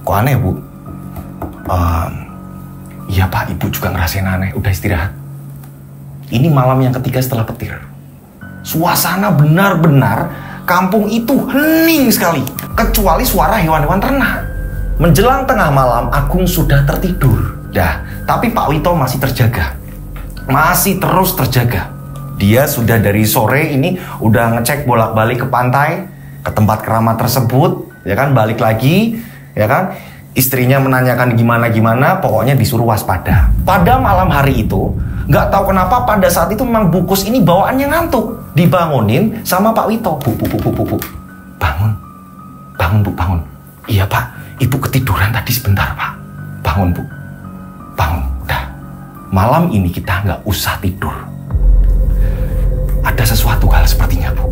Kok aneh, Bu? Iya, Pak, Ibu juga ngerasain aneh. Udah istirahat. Ini malam yang ketiga setelah petir. Suasana benar-benar kampung itu hening sekali. Kecuali suara hewan-hewan ternak. Menjelang tengah malam, Agung sudah tertidur. Tapi Pak Wito masih terjaga. Masih terus terjaga. Dia sudah dari sore ini udah ngecek bolak-balik ke pantai, ke tempat keramat tersebut, ya kan, balik lagi, ya kan. Istrinya menanyakan gimana-gimana, pokoknya disuruh waspada. Pada malam hari itu, nggak tahu kenapa pada saat itu memang Bukus ini bawaannya ngantuk. Dibangunin sama Pak Wito. Bu. Bangun. Bangun, Bu, bangun. Iya, Pak. Ibu ketiduran tadi sebentar, Pak. Bangun, Bu. Bangun. Udah. Malam ini kita nggak usah tidur. Ada sesuatu hal sepertinya, Bu.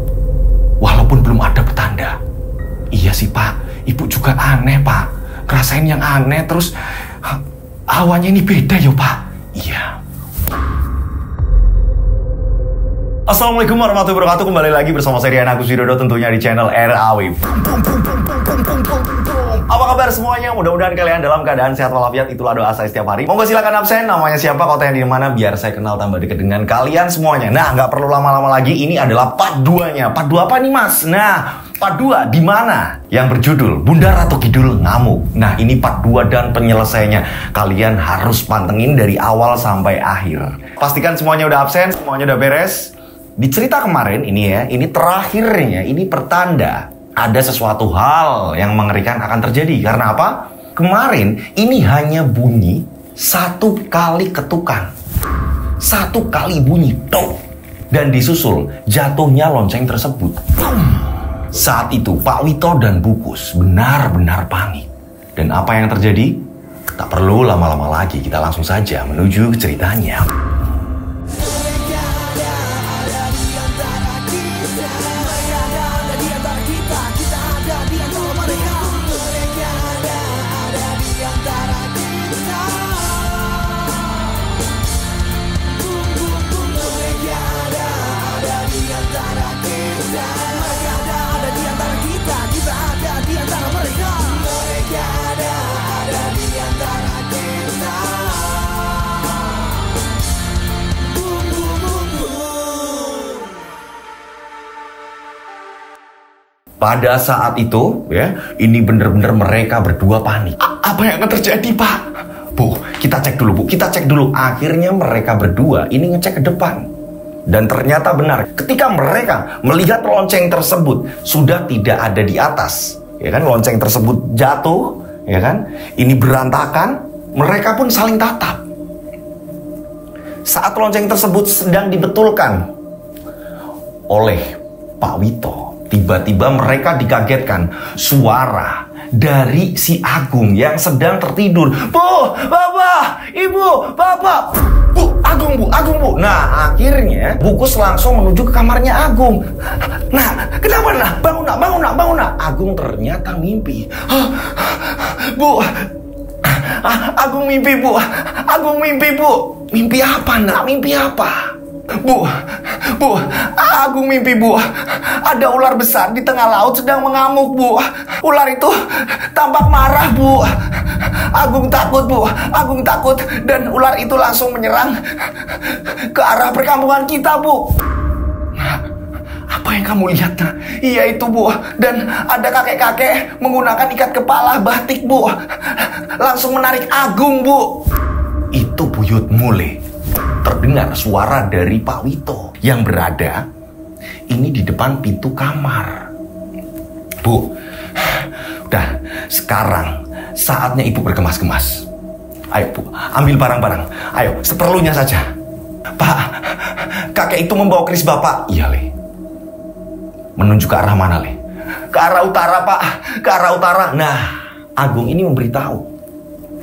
Walaupun belum ada petanda. Iya sih, Pak. Ibu juga aneh, Pak. Ngerasain yang aneh, terus awalnya ini beda ya, Pak. Iya. Assalamualaikum warahmatullahi wabarakatuh. Kembali lagi bersama saya Rian Agus Widodo, tentunya di channel RAW. Apa kabar semuanya? Mudah-mudahan kalian dalam keadaan sehat walafiat. Itulah doa saya setiap hari. Monggo silakan absen. Namanya siapa, kota yang di mana, biar saya kenal tambah dekat dengan kalian semuanya. Nah, nggak perlu lama-lama lagi. Ini adalah part 2-nya. Part 2 apa nih, Mas? Nah, part 2 di mana? Yang berjudul Bunda Ratu Kidul Ngamuk. Nah, ini part 2 dan penyelesaiannya. Kalian harus pantengin dari awal sampai akhir. Pastikan semuanya udah absen, semuanya udah beres. Di cerita kemarin ini ya, ini terakhirnya, ini pertanda ada sesuatu hal yang mengerikan akan terjadi. Karena apa? Kemarin ini hanya bunyi satu kali ketukan. Satu kali bunyi, tok. Dan disusul jatuhnya lonceng tersebut. Saat itu Pak Wito dan Bukus benar-benar panik. Dan apa yang terjadi? Tak perlu lama-lama lagi, kita langsung saja menuju ke ceritanya. Pada saat itu, ya, ini bener-bener mereka berdua panik. Apa yang akan terjadi, Pak? Bu, kita cek dulu, Bu. Kita cek dulu. Akhirnya mereka berdua ini ngecek ke depan. Dan ternyata benar. Ketika mereka melihat lonceng tersebut sudah tidak ada di atas, ya kan? Lonceng tersebut jatuh, ya kan? Ini berantakan. Mereka pun saling tatap. Saat lonceng tersebut sedang dibetulkan oleh Pak Wito, tiba-tiba mereka dikagetkan suara dari si Agung yang sedang tertidur. Bu, Bapak, Ibu, Bapak. Bu, Agung, Bu. Nah, akhirnya Bukus langsung menuju ke kamarnya Agung. Nah, kenapa nah? Bangun nak. Agung ternyata mimpi. Bu, Agung mimpi, Bu. Mimpi apa, nak? Mimpi apa? Bu, Agung mimpi, Bu. Ada ular besar di tengah laut sedang mengamuk, Bu. Ular itu tampak marah, Bu. Agung takut, Bu. Agung takut. Dan ular itu langsung menyerang ke arah perkampungan kita, Bu. Apa yang kamu lihat, nah? Iya itu, Bu. Dan ada kakek-kakek menggunakan ikat kepala batik, Bu. Langsung menarik Agung, Bu. Itu buyut mule. Terdengar suara dari Pak Wito yang berada ini di depan pintu kamar. Bu, udah, sekarang saatnya Ibu bergemas-gemas. Ayo, Bu, ambil barang-barang. Ayo, seperlunya saja. Pak, kakek itu membawa keris Bapak. Iya, Le. Menunjuk ke arah mana, Le? Ke arah utara, Pak. Ke arah utara. Nah, Agung ini memberitahu.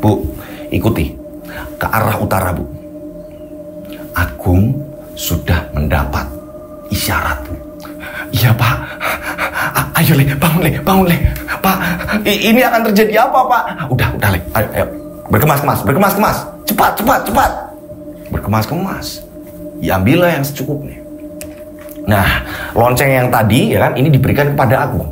Bu, ikuti. Ke arah utara, Bu. Agung sudah mendapat isyarat. Iya, Pak. Ayo, Le, bangun, Le. Pak, ini akan terjadi apa, Pak? Udah, Le. Ayo. Berkemas-kemas. Cepat. Berkemas-kemas. Ya, ambillah yang secukupnya. Nah, lonceng yang tadi, ya kan, ini diberikan kepada Agung.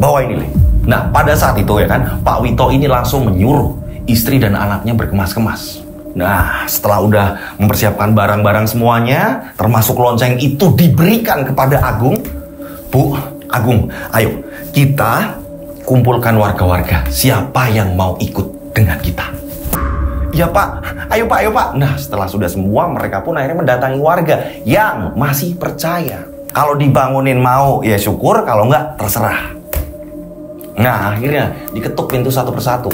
Bawa ini, Le. Nah, pada saat itu ya kan, Pak Wito ini langsung menyuruh istri dan anaknya berkemas-kemas. Nah, setelah udah mempersiapkan barang-barang semuanya, termasuk lonceng itu diberikan kepada Agung. Bu, Agung, ayo kita kumpulkan warga-warga. Siapa yang mau ikut dengan kita? Ya Pak, ayo Pak. Nah, setelah sudah semua, mereka pun akhirnya mendatangi warga yang masih percaya. Kalau dibangunin mau, ya syukur. Kalau enggak, terserah. Nah, akhirnya diketuk pintu satu persatu.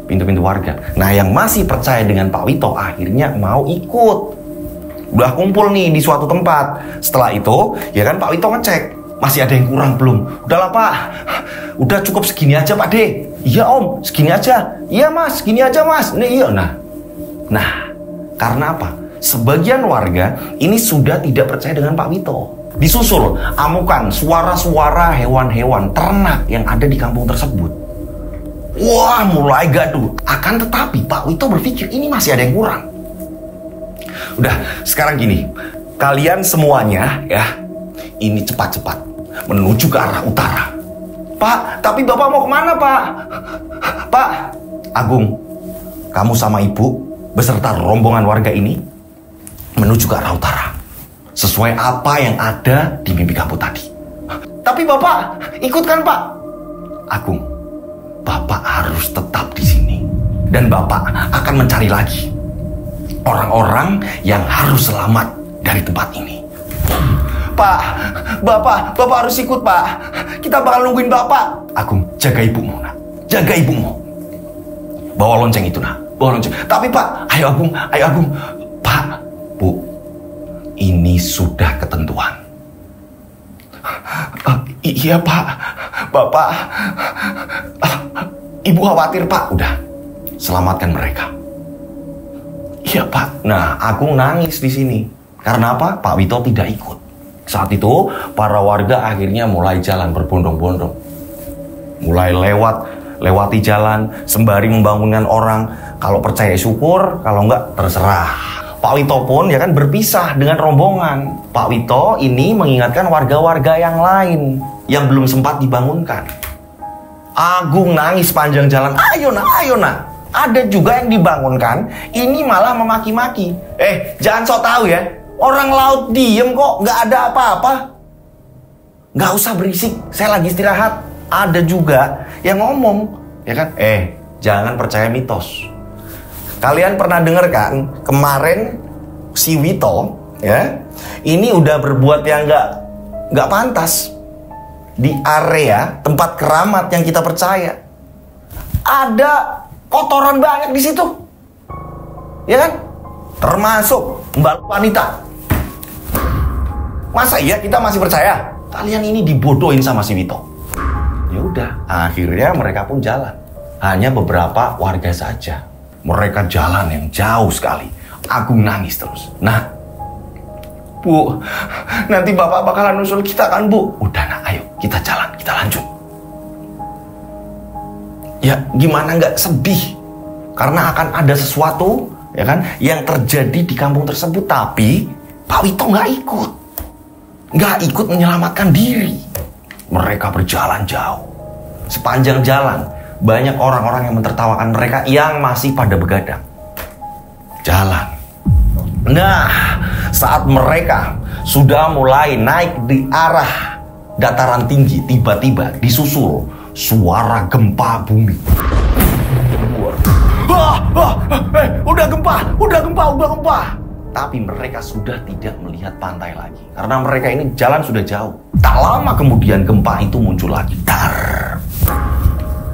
Pintu-pintu warga. Nah, yang masih percaya dengan Pak Wito akhirnya mau ikut. Udah kumpul nih di suatu tempat. Setelah itu, ya kan Pak Wito ngecek. Masih ada yang kurang belum? Udahlah Pak, udah cukup segini aja Pak De. Iya Om, segini aja. Iya Mas, segini aja Mas. Nih, iya. Nah, karena apa? Sebagian warga ini sudah tidak percaya dengan Pak Wito. Disusul amukan suara-suara hewan-hewan ternak yang ada di kampung tersebut. Wah, mulai gaduh. Akan tetapi Pak Wito berpikir ini masih ada yang kurang. Udah, sekarang gini. Kalian semuanya ya, ini cepat-cepat menuju ke arah utara. Pak, tapi Bapak mau kemana Pak? Pak, Agung, kamu sama Ibu beserta rombongan warga ini menuju ke arah utara. Sesuai apa yang ada di mimpi kamu tadi. Tapi Bapak, ikutkan Pak. Agung, Bapak harus tetap di sini. Dan Bapak akan mencari lagi orang-orang yang harus selamat dari tempat ini. Pak, Bapak harus ikut Pak. Kita bakal nungguin Bapak. Agung, jaga ibumu nak. Jaga ibumu. Bawa lonceng itu nak. Bawa lonceng. Tapi Pak, ayo Agung. Pak, Bu, ini sudah ketentuan. Iya Pak, Bapak. Ibu khawatir Pak. Udah, selamatkan mereka. Iya Pak. Nah, Agung nangis di sini. Karena apa? Pak Wito tidak ikut. Saat itu, para warga akhirnya mulai jalan berbondong-bondong. Mulai lewati jalan, sembari membangunkan orang. Kalau percaya syukur, kalau enggak terserah. Pak Wito pun ya kan berpisah dengan rombongan. Pak Wito ini mengingatkan warga-warga yang lain yang belum sempat dibangunkan. Agung nangis panjang jalan. Ayo nak. Ada juga yang dibangunkan, ini malah memaki-maki. Jangan sok tahu ya. Orang laut diem kok, nggak ada apa-apa. Nggak usah berisik, saya lagi istirahat. Ada juga yang ngomong, ya kan? Jangan percaya mitos. Kalian pernah dengar kan, kemarin si Wito, ya, ini udah berbuat yang nggak pantas di area tempat keramat yang kita percaya. Ada kotoran banyak di situ, ya kan? Termasuk mbak wanita. Masa iya kita masih percaya? Kalian ini dibodohin sama si Wito. Ya udah, akhirnya mereka pun jalan. Hanya beberapa warga saja. Mereka jalan yang jauh sekali. Agung nangis terus. Nah, Bu, nanti Bapak bakalan nusul kita kan Bu? Udah nak, ayo kita jalan, kita lanjut. Ya gimana nggak sedih? Karena akan ada sesuatu ya kan yang terjadi di kampung tersebut. Tapi Pak Wito nggak ikut menyelamatkan diri. Mereka berjalan jauh. Sepanjang jalan banyak orang-orang yang mentertawakan mereka yang masih pada begadang. Jalan. Nah, saat mereka sudah mulai naik di arah dataran tinggi, tiba-tiba disusul suara gempa bumi. Udah gempa. Tapi mereka sudah tidak melihat pantai lagi. Karena mereka ini jalan sudah jauh. Tak lama kemudian gempa itu muncul lagi. Dar.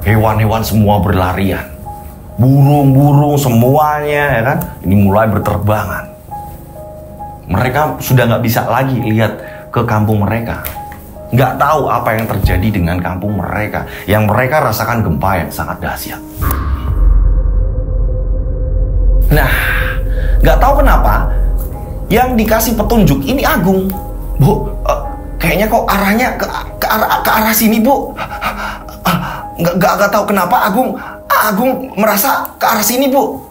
Hewan-hewan semua berlarian. Burung-burung semuanya ya kan. Ini mulai berterbangan. Mereka sudah nggak bisa lagi lihat ke kampung mereka. Nggak tahu apa yang terjadi dengan kampung mereka. Yang mereka rasakan gempa yang sangat dahsyat. Nah, nggak tahu kenapa yang dikasih petunjuk ini Agung. Bu, kayaknya kok arahnya ke arah sini Bu. Nggak tahu kenapa Agung merasa ke arah sini Bu.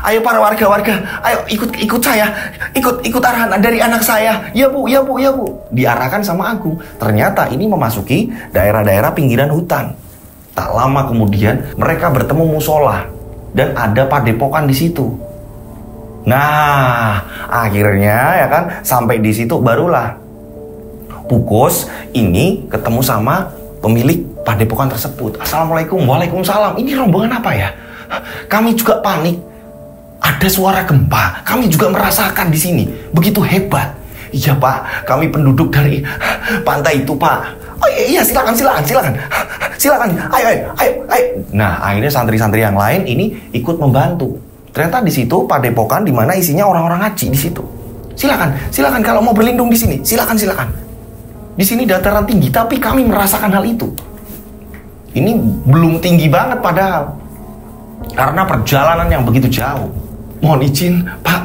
Ayo para warga, ayo ikut saya, ikut arahan dari anak saya. Ya Bu. Diarahkan sama Agung. Ternyata ini memasuki daerah-daerah pinggiran hutan. Tak lama kemudian mereka bertemu musola dan ada padepokan di situ. Nah, akhirnya ya kan sampai di situ barulah Bukos ini ketemu sama pemilik padepokan tersebut. Assalamualaikum. Waalaikumsalam. Ini rombongan apa ya? Kami juga panik. Ada suara gempa. Kami juga merasakan di sini. Begitu hebat. Iya Pak, kami penduduk dari pantai itu Pak. Oh iya, silakan. Ayo. Nah, akhirnya santri-santri yang lain ini ikut membantu. Ternyata di situ padepokan di mana isinya orang-orang haji di situ. Silakan kalau mau berlindung di sini. Silakan. Di sini dataran tinggi, tapi kami merasakan hal itu. Ini belum tinggi banget padahal. Karena perjalanan yang begitu jauh. Mohon izin, Pak,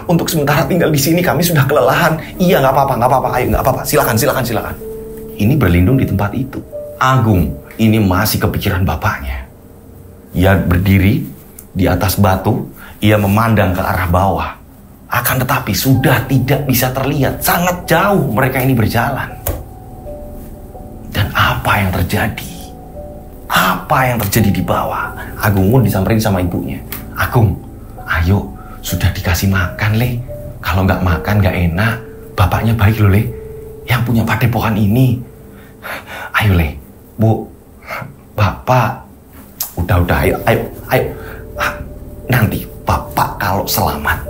untuk sementara tinggal di sini, kami sudah kelelahan. Iya, nggak apa-apa. Ayo, nggak apa-apa. Silakan. Ini berlindung di tempat itu. Agung, ini masih kepikiran bapaknya. Ia berdiri di atas batu, ia memandang ke arah bawah. Akan tetapi sudah tidak bisa terlihat, sangat jauh mereka ini berjalan. Dan apa yang terjadi? Apa yang terjadi di bawah? Agung pun disamperin sama ibunya. Agung, ayo, sudah dikasih makan, Le. Kalau nggak makan nggak enak. Bapaknya baik loh, Le. Yang punya padepokan ini. Ayo, Le. Bu, Bapak. Udah, ayo. Nanti Bapak kalau selamat,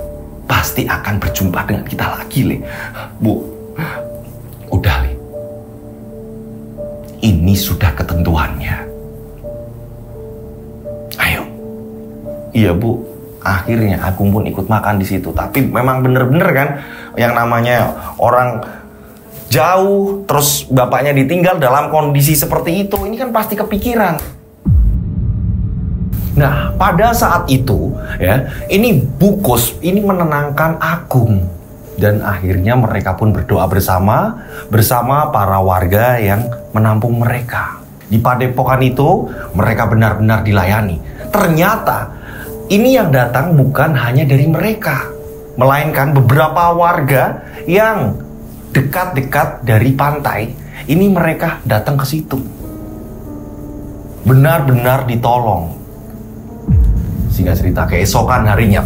pasti akan berjumpa dengan kita lagi, Le. Bu, udah, Le. Ini sudah ketentuannya. Ayo. Iya, Bu. Akhirnya Agung pun ikut makan di situ. Tapi memang bener-bener kan, yang namanya orang jauh, terus bapaknya ditinggal dalam kondisi seperti itu, ini kan pasti kepikiran. Nah, pada saat itu, ya, ini Bukos ini menenangkan Agung. Dan akhirnya mereka pun berdoa bersama para warga yang menampung mereka. Di padepokan itu, mereka benar-benar dilayani. Ternyata, ini yang datang bukan hanya dari mereka, melainkan beberapa warga yang dekat-dekat dari pantai. Ini mereka datang ke situ. Benar-benar ditolong. Singkat cerita, keesokan harinya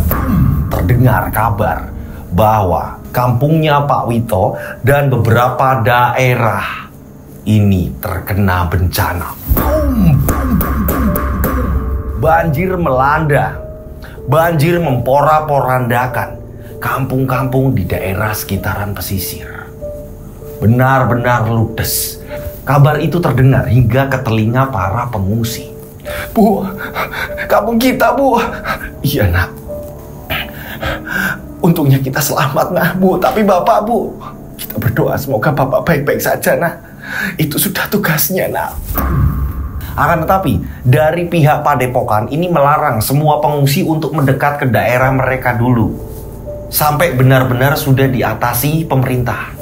terdengar kabar bahwa kampungnya Pak Wito dan beberapa daerah ini terkena bencana. Banjir melanda, banjir memporak-porandakan kampung-kampung di daerah sekitaran pesisir. Benar-benar ludes. Kabar itu terdengar hingga ke telinga para pengungsi. Bu, kampung kita, Bu. Iya, Nak. Untungnya kita selamat, nah, Bu. Tapi Bapak, Bu, kita berdoa semoga Bapak baik-baik saja, nah. Itu sudah tugasnya, nah. Akan tetapi, dari pihak padepokan ini melarang semua pengungsi untuk mendekat ke daerah mereka dulu. Sampai benar-benar sudah diatasi pemerintah.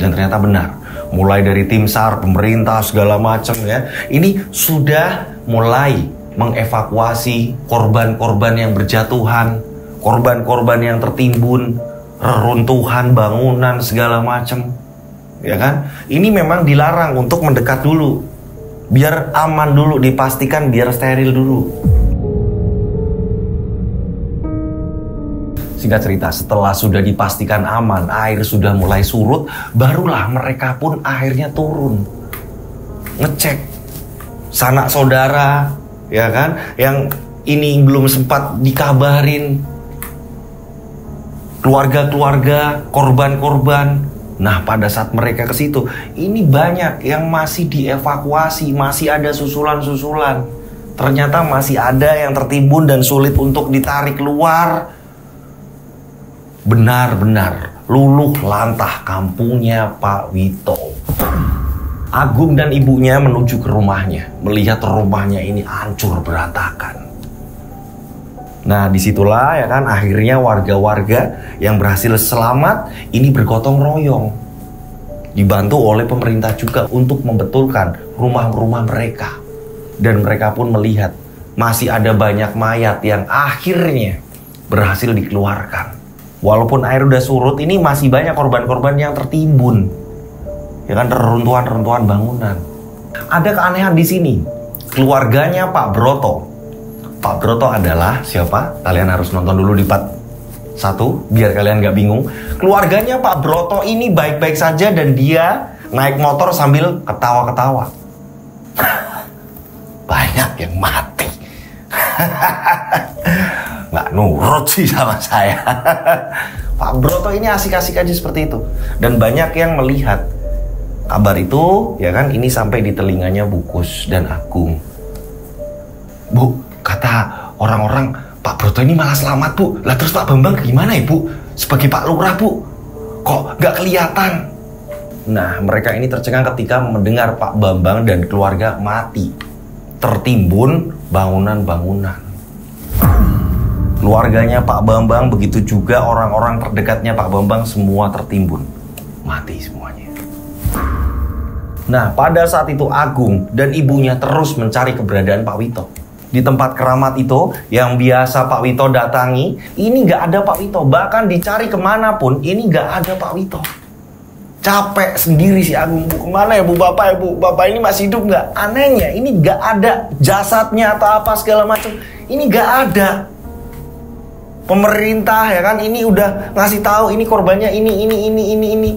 Dan ternyata benar. Mulai dari tim SAR, pemerintah, segala macam ya. Ini sudah mulai mengevakuasi korban-korban yang berjatuhan. Korban-korban yang tertimbun, reruntuhan bangunan segala macam, ya kan? Ini memang dilarang untuk mendekat dulu, biar aman dulu, dipastikan biar steril dulu. Singkat cerita, setelah sudah dipastikan aman, air sudah mulai surut, barulah mereka pun akhirnya turun, ngecek sanak saudara, ya kan? Yang ini belum sempat dikabarin. Keluarga-keluarga, korban-korban. Nah, pada saat mereka ke situ, ini banyak yang masih dievakuasi, masih ada susulan-susulan. Ternyata masih ada yang tertimbun dan sulit untuk ditarik keluar. Benar-benar luluh lantah kampungnya Pak Wito. Agung dan ibunya menuju ke rumahnya, melihat rumahnya ini hancur berantakan. Nah, disitulah ya kan akhirnya warga-warga yang berhasil selamat ini bergotong royong, dibantu oleh pemerintah juga untuk membetulkan rumah-rumah mereka. Dan mereka pun melihat masih ada banyak mayat yang akhirnya berhasil dikeluarkan. Walaupun air udah surut, ini masih banyak korban-korban yang tertimbun, ya kan, reruntuhan-reruntuhan bangunan. Ada keanehan di sini. keluarganya Pak Broto. Pak Broto adalah siapa? Kalian harus nonton dulu di part 1 biar kalian gak bingung. Keluarganya Pak Broto ini baik-baik saja dan dia naik motor sambil ketawa-ketawa. Banyak yang mati. Nggak nurut sih sama saya. Pak Broto ini asik-asik aja seperti itu. Dan banyak yang melihat kabar itu, ya kan, ini sampai di telinganya Bu Kus dan Agung. Bu, kata orang-orang Pak Broto ini malah selamat, Bu. Lah terus Pak Bambang gimana ya, Bu? Sebagai Pak Lurah, Bu, kok nggak kelihatan? Nah, mereka ini tercengang ketika mendengar Pak Bambang dan keluarga mati. Tertimbun bangunan-bangunan. Keluarganya Pak Bambang, begitu juga orang-orang terdekatnya Pak Bambang, semua tertimbun. Mati semuanya. Nah, pada saat itu Agung dan ibunya terus mencari keberadaan Pak Wito. Di tempat keramat itu yang biasa Pak Wito datangi, ini nggak ada Pak Wito. Bahkan dicari kemanapun, ini nggak ada Pak Wito. Capek sendiri si Agung. Bu, kemana ya Bu, Bapak ya Bu? Bapak ini masih hidup nggak? Anehnya ini nggak ada jasadnya atau apa segala macam. Ini nggak ada. Pemerintah ya kan, ini udah ngasih tahu ini korbannya ini.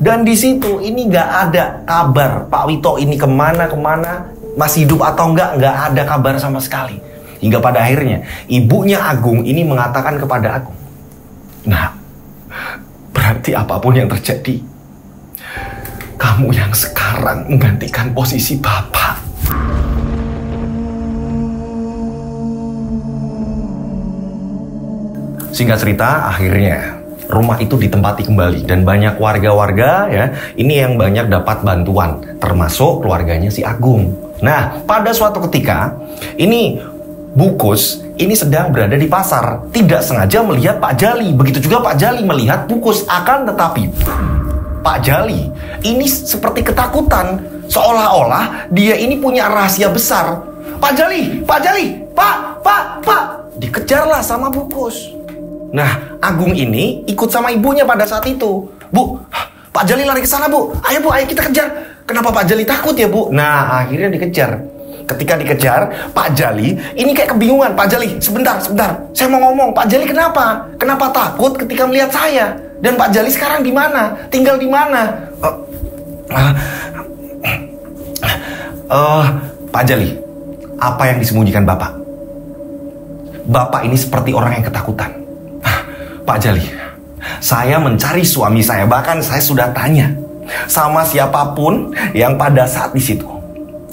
Dan di situ ini nggak ada kabar Pak Wito ini kemana, masih hidup atau nggak ada kabar sama sekali. Hingga pada akhirnya ibunya Agung ini mengatakan kepada Agung, nah, berarti apapun yang terjadi, kamu yang sekarang menggantikan posisi Bapak. Singkat cerita, akhirnya rumah itu ditempati kembali dan banyak warga-warga ya, ini yang banyak dapat bantuan, termasuk keluarganya si Agung. Nah, pada suatu ketika ini Bu Kus ini sedang berada di pasar, tidak sengaja melihat Pak Jali. Begitu juga Pak Jali melihat Bu Kus, akan tetapi Pak Jali ini seperti ketakutan, seolah-olah dia ini punya rahasia besar. Pak Jali, Pak, dikejarlah sama Bu Kus. Nah, Agung ini ikut sama ibunya pada saat itu. Bu, Pak Jali lari ke sana, Bu. Ayo Bu, ayo kita kejar. Kenapa Pak Jali takut ya, Bu? Nah, akhirnya dikejar. Ketika dikejar, Pak Jali ini kayak kebingungan. Pak Jali, sebentar. Saya mau ngomong. Pak Jali kenapa? Kenapa takut ketika melihat saya? Dan Pak Jali sekarang di mana? Tinggal di mana? Pak Jali, apa yang disembunyikan Bapak? Bapak ini seperti orang yang ketakutan. Pak Jali, saya mencari suami saya, bahkan saya sudah tanya sama siapapun yang pada saat di situ.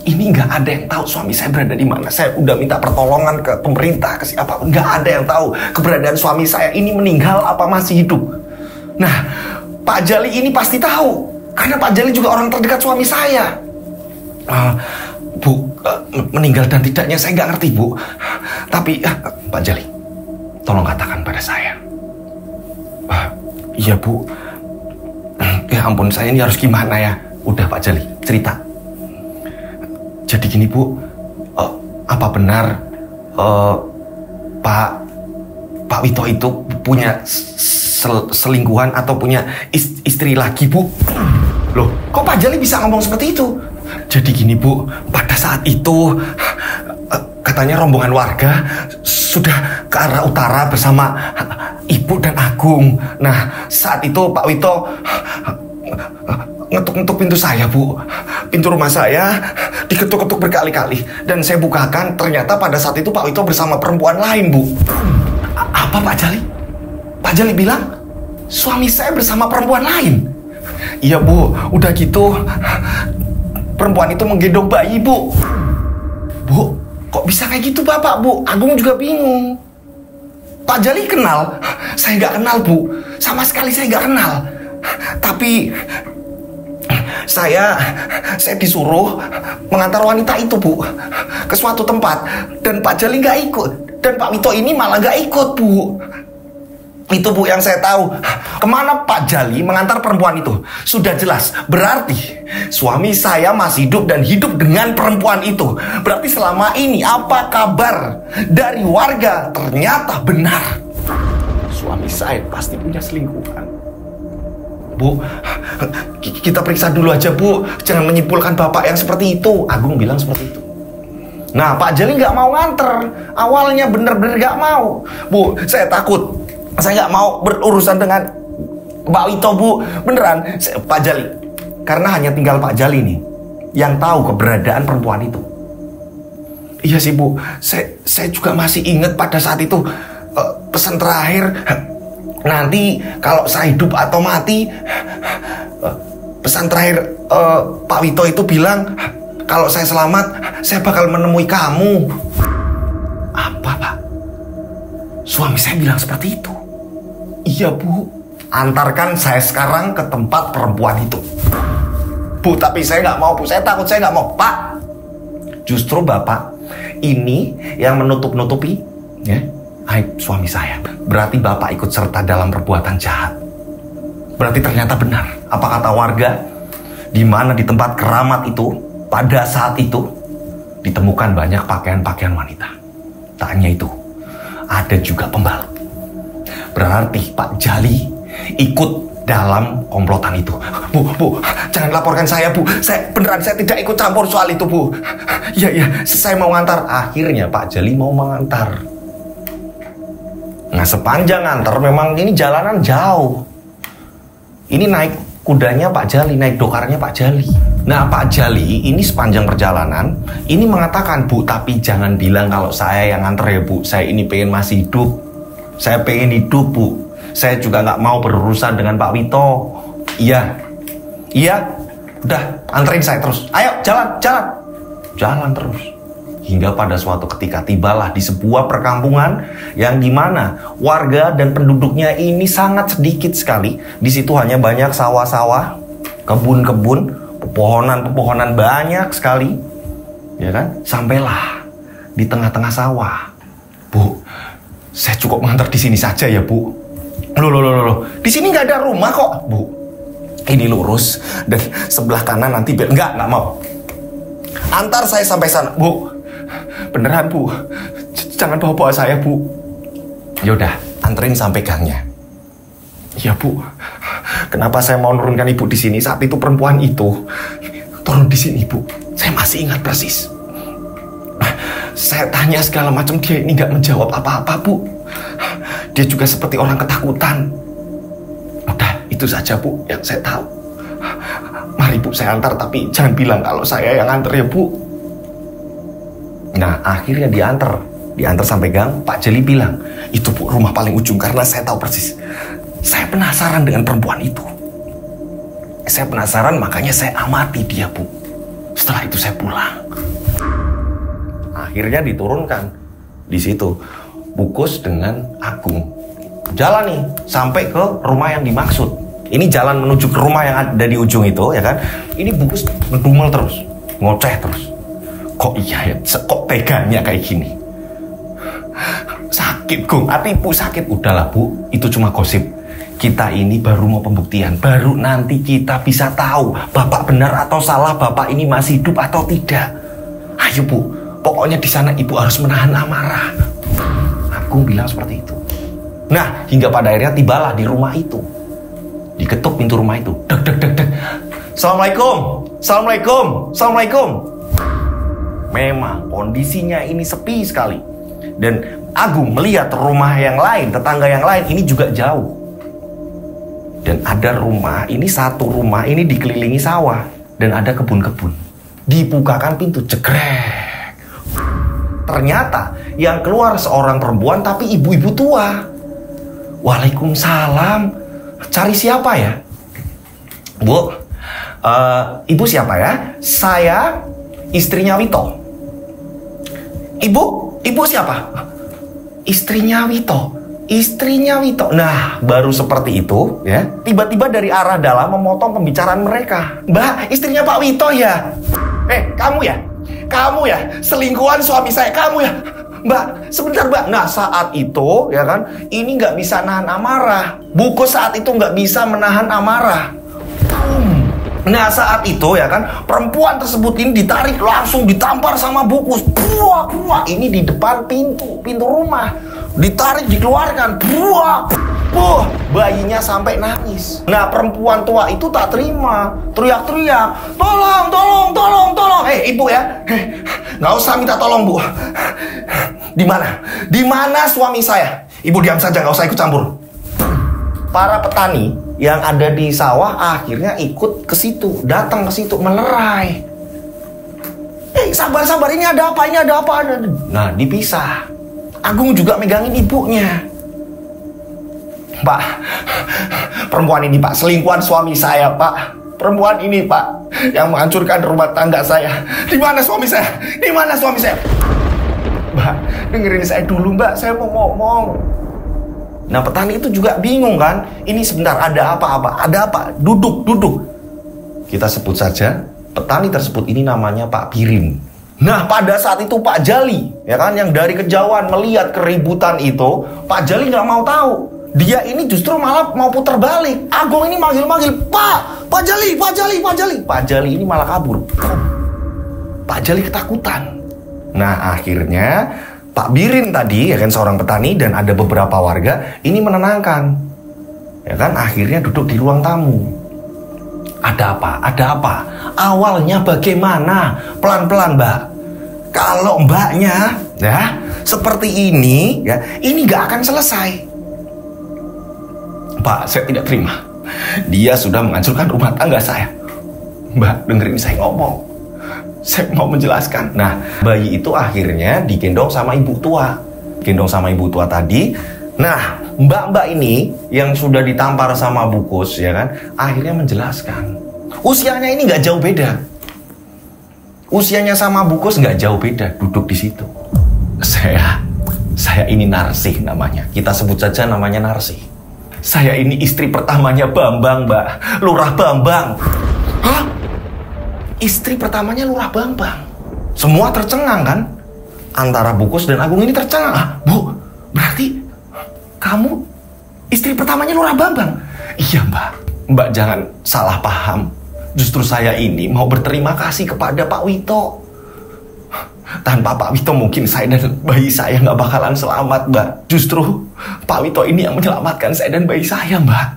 Ini nggak ada yang tahu suami saya berada di mana. Saya udah minta pertolongan ke pemerintah, ke siapapun, nggak ada yang tahu keberadaan suami saya ini meninggal apa masih hidup. Nah, Pak Jali ini pasti tahu karena Pak Jali juga orang terdekat suami saya. Bu, meninggal dan tidaknya saya nggak ngerti, Bu. Tapi Pak Jali, tolong katakan pada saya. Iya Bu, ya ampun, saya ini harus gimana ya? Udah Pak Jali, cerita. Jadi gini Bu, apa benar Pak Wito itu punya selingkuhan atau punya istri lagi Bu? Loh, kok Pak Jali bisa ngomong seperti itu? Jadi gini Bu, pada saat itu katanya rombongan warga sudah ke arah utara bersama Ibu dan Agung. Nah, saat itu Pak Wito ngetuk-ngetuk pintu saya, Bu. Pintu rumah saya diketuk-ketuk berkali-kali. Dan saya bukakan, ternyata pada saat itu Pak Wito bersama perempuan lain, Bu. Apa Pak Jali? Pak Jali bilang, suami saya bersama perempuan lain. Iya, Bu. Udah gitu, perempuan itu menggendong bayi, Bu. Bu, kok bisa kayak gitu Bapak, Bu? Agung juga bingung. Pak Jali kenal? Saya nggak kenal, Bu. Sama sekali saya nggak kenal. Tapi saya disuruh mengantar wanita itu, Bu, ke suatu tempat. Dan Pak Jali nggak ikut. Dan Pak Wito ini malah nggak ikut, Bu. Itu Bu yang saya tahu. Kemana Pak Jali mengantar perempuan itu? Sudah jelas. Berarti suami saya masih hidup dan hidup dengan perempuan itu. Berarti selama ini apa kabar dari warga? Ternyata benar. Suami saya pasti punya selingkuhan. Bu, kita periksa dulu aja, Bu. Jangan menyimpulkan Bapak yang seperti itu. Agung bilang seperti itu. Nah, Pak Jali nggak mau nganter. Awalnya bener-bener nggak mau. Bu, saya takut. Saya nggak mau berurusan dengan Pak Wito, Bu. Beneran, Pak Jali. Karena hanya tinggal Pak Jali nih yang tahu keberadaan perempuan itu. Iya sih, Bu. Saya juga masih ingat pada saat itu pesan terakhir. Nanti kalau saya hidup atau mati, pesan terakhir Pak Wito itu bilang, kalau saya selamat, saya bakal menemui kamu. Apa, Pak? Suami saya bilang seperti itu. Iya, Bu. Antarkan saya sekarang ke tempat perempuan itu. Bu, tapi saya nggak mau, Bu. Saya takut, saya nggak mau. Pak, justru Bapak ini yang menutup-nutupi, ya, aib suami saya. Berarti Bapak ikut serta dalam perbuatan jahat. Berarti ternyata benar apa kata warga, di mana di tempat keramat itu pada saat itu ditemukan banyak pakaian-pakaian wanita. Tak hanya itu, ada juga pembalut. Berarti Pak Jali ikut dalam komplotan itu. Bu, jangan laporkan saya, Bu. Saya beneran, saya tidak ikut campur soal itu, Bu. Ya, saya mau ngantar. Akhirnya Pak Jali mau mengantar. Nah, sepanjang ngantar memang ini jalanan jauh. Ini naik kudanya Pak Jali, naik dokarnya Pak Jali. Nah, Pak Jali ini sepanjang perjalanan ini mengatakan, Bu, tapi jangan bilang kalau saya yang nganter ya, Bu. Saya ini pengen masih hidup. Saya pengen hidup, Bu. Saya juga nggak mau berurusan dengan Pak Wito. Iya, udah anterin saya terus. Ayo, jalan terus. Hingga pada suatu ketika tibalah di sebuah perkampungan yang dimana warga dan penduduknya ini sangat sedikit sekali. Di situ hanya banyak sawah-sawah, kebun-kebun, pepohonan-pepohonan banyak sekali, ya kan? Sampailah di tengah-tengah sawah. Bu, saya cukup mengantar di sini saja ya, Bu. Loh. Di sini nggak ada rumah kok, Bu. Ini lurus dan sebelah kanan nanti nggak mau. Antar saya sampai sana, Bu. Beneran, Bu. Jangan bawa-bawa saya, Bu. Yaudah, anterin sampai gangnya. Ya, Bu. Kenapa saya mau nurunkan Ibu di sini? Saat itu perempuan itu turun di sini, Bu. Saya masih ingat persis. Saya tanya segala macam, dia ini nggak menjawab apa-apa, Bu. Dia juga seperti orang ketakutan. Udah, itu saja, Bu, yang saya tahu. Mari, Bu, saya antar, tapi jangan bilang kalau saya yang antar ya, Bu. Nah, akhirnya diantar sampai gang. Pak Jali bilang, itu, Bu, rumah paling ujung, karena saya tahu persis. Saya penasaran dengan perempuan itu. Saya penasaran, makanya saya amati dia, Bu. Setelah itu saya pulang. Akhirnya diturunkan di situ Bukus dengan Agung. Jalan nih sampai ke rumah yang dimaksud. Ini jalan menuju ke rumah yang ada di ujung itu, ya kan? Ini Bukus ngedumel terus, ngoceh terus. Kok iya ya, kok teganya kayak gini? Sakit, Gung, hati Ibu sakit. Udahlah, Bu, itu cuma gosip. Kita ini baru mau pembuktian, baru nanti kita bisa tahu Bapak benar atau salah, Bapak ini masih hidup atau tidak. Ayo, Bu, pokoknya di sana Ibu harus menahan amarah. Agung bilang seperti itu. Nah, hingga pada akhirnya tibalah di rumah itu. Diketuk pintu rumah itu. Dek. Assalamualaikum. Memang kondisinya ini sepi sekali. Dan Agung melihat rumah yang lain, tetangga yang lain ini juga jauh. Dan ada rumah, ini satu rumah ini dikelilingi sawah. Dan ada kebun-kebun. Dibukakan pintu, jegrek. Ternyata yang keluar seorang perempuan tapi ibu-ibu tua. Waalaikumsalam. Cari siapa ya? Bu, ibu siapa ya? Saya istrinya Wito. Ibu siapa? Istrinya Wito. Nah, baru seperti itu ya. Tiba-tiba dari arah dalam memotong pembicaraan mereka. Mbak, istrinya Pak Wito ya? Kamu ya? Selingkuhan suami saya, kamu ya? Mbak, sebentar, Mbak. Nah, saat itu ya kan, ini nggak bisa nahan amarah. Bukus saat itu nggak bisa menahan amarah. Nah, saat itu ya kan, perempuan tersebut ini ditarik, langsung ditampar sama Bukus. Buak. Ini di depan pintu rumah. Ditarik, dikeluarkan. Buak. Bu, bayinya sampai nangis. Nah, perempuan tua itu tak terima, teriak-teriak, tolong, tolong, tolong, tolong. Ibu ya, nggak usah minta tolong, Bu. Di mana? Di mana suami saya? Ibu diam saja, nggak usah ikut campur. Para petani yang ada di sawah akhirnya ikut ke situ, datang ke situ, melerai. Sabar, ini ada apa, ini ada apa. Nah, dipisah. Agung juga megangin ibunya. Pak, perempuan ini Pak, selingkuhan suami saya Pak. Perempuan ini Pak, yang menghancurkan rumah tangga saya. Di mana suami saya? Di mana suami saya? Mbak, dengerin saya dulu Mbak, saya mau ngomong. Nah, petani itu juga bingung kan. Ini sebentar, ada apa-apa? Ada apa? Duduk. Kita sebut saja, petani tersebut ini namanya Pak Birin. Nah, pada saat itu Pak Jali, ya kan, yang dari kejauhan melihat keributan itu, Pak Jali nggak mau tahu. Dia ini justru malah mau putar balik. Agung ini manggil-manggil, Pak Jali. Pak Jali ini malah kabur. Pak Jali ketakutan. Nah, akhirnya Pak Birin tadi, ya kan, seorang petani dan ada beberapa warga, ini menenangkan. Ya kan, akhirnya duduk di ruang tamu. Ada apa? Awalnya bagaimana? Pelan-pelan, Mbak. Kalau mbaknya, ya, seperti ini, ya, ini gak akan selesai. Pak, saya tidak terima. Dia sudah menghancurkan rumah tangga saya. Mbak, dengerin saya ngomong. Saya mau menjelaskan. Nah, bayi itu akhirnya digendong sama ibu tua. Gendong sama ibu tua tadi. Nah, mbak-mbak ini yang sudah ditampar sama Bukus, ya kan, akhirnya menjelaskan. Usianya ini nggak jauh beda. Usianya sama Bukus nggak jauh beda. Duduk di situ. Saya ini Narsih namanya. Kita sebut saja namanya Narsih. Saya ini istri pertamanya Bambang, Mbak. Lurah Bambang. Hah? Istri pertamanya Lurah Bambang. Semua tercengang kan? Antara Bukus dan Agung ini tercengang. Bu, berarti kamu istri pertamanya Lurah Bambang? Iya, Mbak. Mbak jangan salah paham. Justru saya ini mau berterima kasih kepada Pak Wito. Tanpa Pak Wito mungkin saya dan bayi saya nggak bakalan selamat, Mbak. Justru Pak Wito ini yang menyelamatkan saya dan bayi saya, Mbak.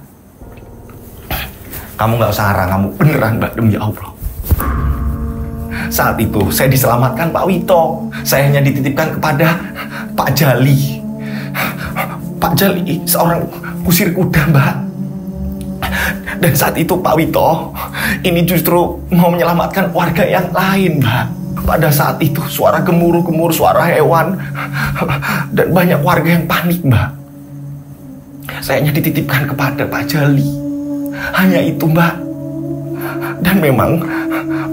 Kamu nggak usah ngarang, kamu beneran, Mbak, demi Allah. Saat itu saya diselamatkan Pak Wito. Saya hanya dititipkan kepada Pak Jali. Pak Jali seorang kusir kuda, Mbak. Dan saat itu Pak Wito ini justru mau menyelamatkan warga yang lain, Mbak. Pada saat itu suara gemuruh-gemuruh, suara hewan, dan banyak warga yang panik, Mbak. Saya hanya dititipkan kepada Pak Jali. Hanya itu, Mbak. Dan memang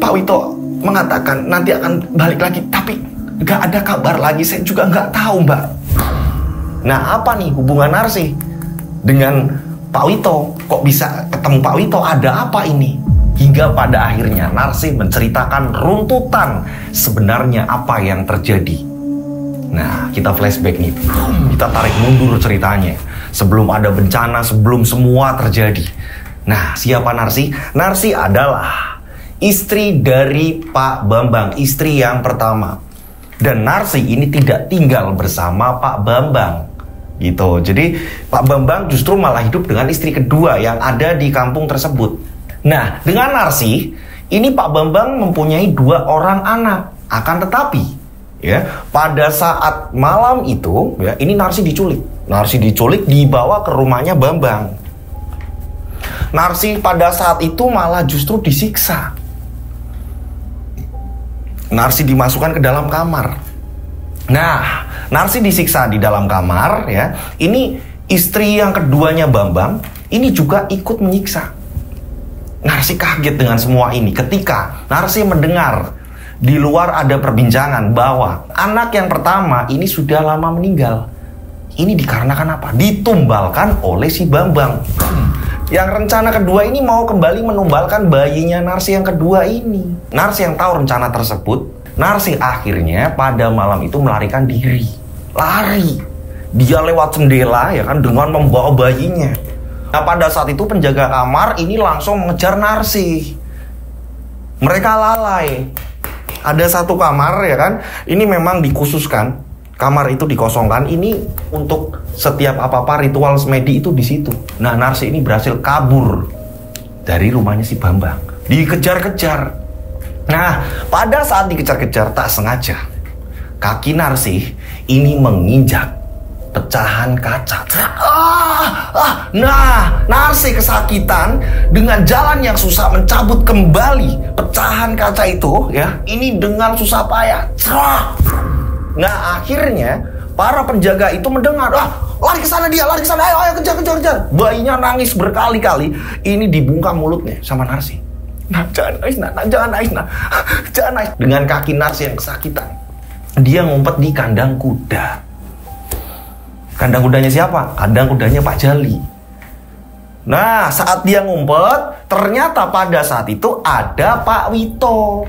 Pak Wito mengatakan nanti akan balik lagi, tapi gak ada kabar lagi. Saya juga gak tahu, Mbak. Nah, apa nih hubungan Narsih dengan Pak Wito? Kok bisa ketemu Pak Wito? Ada apa ini? Hingga pada akhirnya Narsih menceritakan runtutan sebenarnya apa yang terjadi. Nah, kita flashback nih. Kita tarik mundur ceritanya. Sebelum ada bencana, sebelum semua terjadi. Nah, siapa Narsih? Narsih adalah istri dari Pak Bambang, istri yang pertama. Dan Narsih ini tidak tinggal bersama Pak Bambang. Gitu. Jadi Pak Bambang justru malah hidup dengan istri kedua yang ada di kampung tersebut. Nah, dengan Narsih, ini Pak Bambang mempunyai 2 orang anak. Akan tetapi, ya, pada saat malam itu, ya, ini Narsih diculik. Narsih diculik, dibawa ke rumahnya Bambang. Narsih pada saat itu malah justru disiksa. Narsih dimasukkan ke dalam kamar. Nah, Narsih disiksa di dalam kamar, ya. Ini istri yang keduanya Bambang, ini juga ikut menyiksa. Narsih kaget dengan semua ini ketika Narsih mendengar di luar ada perbincangan bahwa anak yang pertama ini sudah lama meninggal. Ini dikarenakan apa? Ditumbalkan oleh si Bambang. Yang rencana kedua ini mau kembali menumbalkan bayinya Narsih yang kedua ini. Narsih yang tahu rencana tersebut, Narsih akhirnya pada malam itu melarikan diri. Lari. Dia lewat jendela, ya kan, dengan membawa bayinya. Nah, pada saat itu penjaga kamar ini langsung mengejar Narsih. Mereka lalai. Ada satu kamar, ya kan, ini memang dikhususkan Kamar itu dikosongkan, ini untuk setiap apa-apa ritual semedi itu di situ. Nah, Narsi ini berhasil kabur dari rumahnya si Bambang. Dikejar-kejar. Nah, pada saat dikejar-kejar tak sengaja, kaki Narsi ini menginjak pecahan kaca. Nah, Narsi kesakitan dengan jalan yang susah mencabut kembali pecahan kaca itu ya. Ini dengan susah payah. Nah, akhirnya para penjaga itu mendengar, lari ke sana dia, lari ke sana, ayo kejar. Bayinya nangis berkali-kali. Ini dibungkam mulutnya sama Narsi. Nah, jangan nangis. Dengan kaki Narsi yang kesakitan, dia ngumpet di kandang kuda. Kandang kudanya siapa? Kandang kudanya Pak Jali. Nah, saat dia ngumpet, ternyata pada saat itu ada Pak Wito.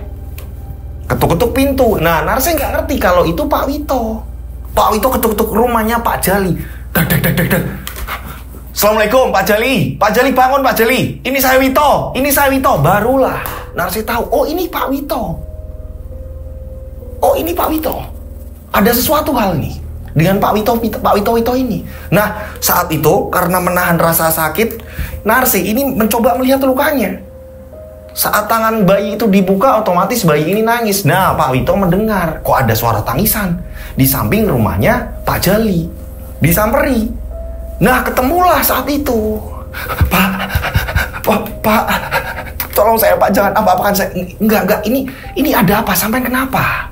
Ketuk-ketuk pintu. Nah, Narsi nggak ngerti kalau itu Pak Wito. Pak Wito ketuk-ketuk rumahnya Pak Jali. Dag. Assalamualaikum Pak Jali. Pak Jali bangun Pak Jali. Ini saya Wito. Barulah Narsi tahu, oh ini Pak Wito. Ada sesuatu hal nih dengan Pak Wito ini. Nah, saat itu karena menahan rasa sakit, Narsi ini mencoba melihat lukanya. Saat tangan bayi itu dibuka, otomatis bayi ini nangis. Nah, Pak Wito mendengar, kok ada suara tangisan di samping rumahnya Pak Jali. Disamperi. Nah, ketemulah saat itu. Pak, tolong saya Pak, jangan apa-apakan saya. Enggak, ini ada apa? Sampai kenapa?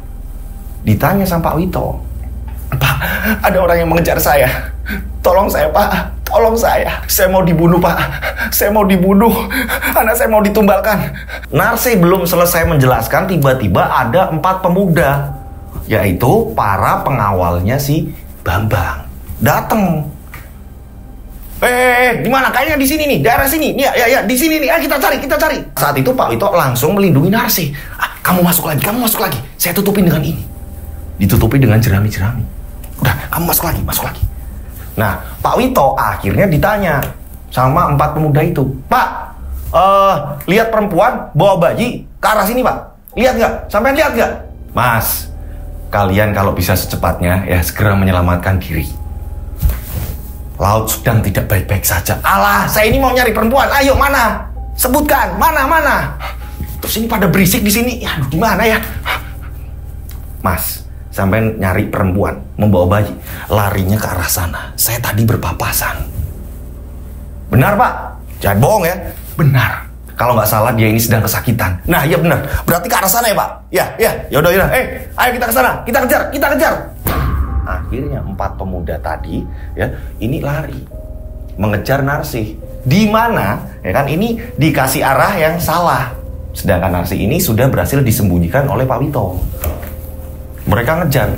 Ditanya sama Pak Wito. Pak, ada orang yang mengejar saya. Tolong saya Pak. Tolong saya mau dibunuh Pak. Saya mau dibunuh. Anak saya mau ditumbalkan. Narsi belum selesai menjelaskan, tiba-tiba ada 4 pemuda, yaitu para pengawalnya si Bambang, datang. Di mana? Kayaknya di sini nih, daerah sini. Ya, di sini nih. Kita cari. Saat itu Pak Wito langsung melindungi Narsi. Kamu masuk lagi. Saya tutupin dengan ini. Ditutupi dengan jerami-jerami. Udah, kamu masuk lagi. Nah, Pak Wito akhirnya ditanya sama 4 pemuda itu. Pak, lihat perempuan bawa bayi ke arah sini Pak. Lihat nggak? Sampai lihat nggak? Mas, kalian kalau bisa secepatnya ya segera menyelamatkan diri. Laut sedang tidak baik-baik saja. Alah, saya ini mau nyari perempuan. Ayo, mana? Sebutkan, mana? Terus ini pada berisik di sini. Ya, di mana ya? Mas, sampai nyari perempuan membawa bayi, larinya ke arah sana. Saya tadi berpapasan. Benar Pak? Jangan bohong ya. Benar. Kalau nggak salah dia ini sedang kesakitan. Nah, iya benar. Berarti ke arah sana ya Pak? Ya. Yaudah. Ayo kita ke sana. Kita kejar. Akhirnya 4 pemuda tadi ya ini lari mengejar Narsi. Di mana ya kan ini dikasih arah yang salah. Sedangkan Narsi ini sudah berhasil disembunyikan oleh Pak Wito. Mereka ngejar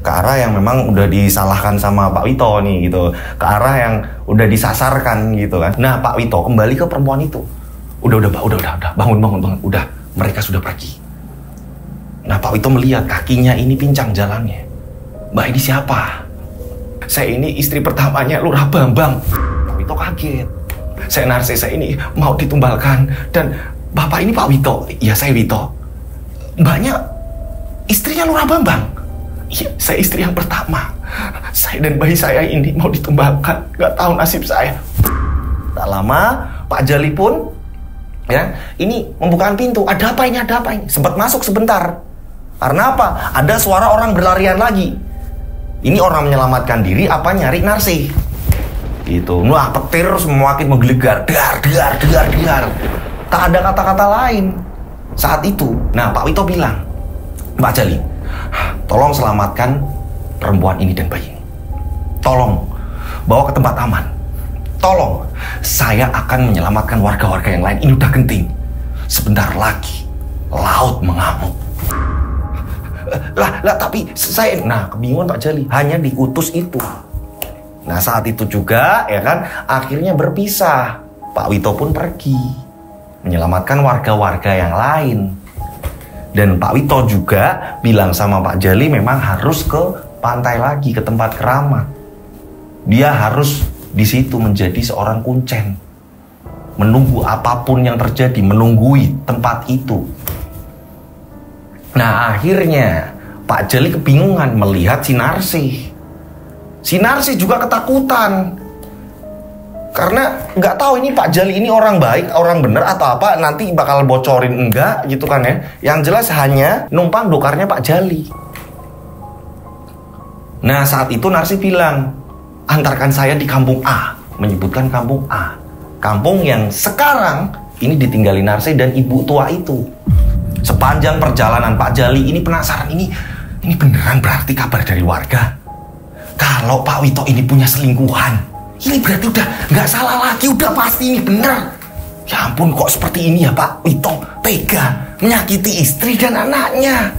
ke arah yang memang udah disalahkan sama Pak Wito nih gitu. Ke arah yang udah disasarkan gitu kan. Nah, Pak Wito kembali ke perempuan itu. Udah, bangun. Udah, mereka sudah pergi. Nah, Pak Wito melihat kakinya ini pincang jalannya. Mbak, ini siapa? Saya ini istri pertamanya Lurah Bambang. Pak Wito kaget. Saya Narsi, saya ini mau ditumbalkan. Dan Bapak ini Pak Wito. Iya, saya Wito. Mbaknya istrinya Lurah Bambang. Iya, saya istri yang pertama. Saya dan bayi saya ini mau ditumbalkan. Gak tahu nasib saya. Tak lama, Pak Jali pun ya ini membukakan pintu. Ada apa ini? Sempat masuk sebentar. Karena apa? Ada suara orang berlarian lagi. Ini orang menyelamatkan diri apa nyari Narsi? Gitu. Wah, petir semakin menggelegar. Dar. Tak ada kata-kata lain saat itu. Nah, Pak Wito bilang, Pak Jali, tolong selamatkan perempuan ini dan bayi ini. Tolong bawa ke tempat aman. Tolong, saya akan menyelamatkan warga-warga yang lain. Ini udah genting. Sebentar lagi laut mengamuk. Lah, tapi saya, kebingungan Pak Jali, hanya diutus itu. Nah, saat itu juga, ya kan, akhirnya berpisah. Pak Wito pun pergi, menyelamatkan warga-warga yang lain. Dan Pak Wito juga bilang sama Pak Jali memang harus ke pantai lagi, ke tempat keramat. Dia harus di situ menjadi seorang kuncen. Menunggu apapun yang terjadi, menunggui tempat itu. Nah, akhirnya Pak Jali kebingungan melihat si Narsih. Si Narsih juga ketakutan. Karena nggak tahu ini Pak Jali ini orang baik, orang bener atau apa, nanti bakal bocorin enggak gitu kan ya. Yang jelas hanya numpang dokarnya Pak Jali. Nah saat itu Narsih bilang, antarkan saya di kampung A, menyebutkan kampung A. Kampung yang sekarang ini ditinggali Narsih dan ibu tua itu. Sepanjang perjalanan Pak Jali ini penasaran, ini beneran berarti kabar dari warga. Kalau Pak Wito ini punya selingkuhan, ini berarti udah nggak salah lagi, udah pasti ini bener. Ya ampun, kok seperti ini ya Pak Wito, tega menyakiti istri dan anaknya.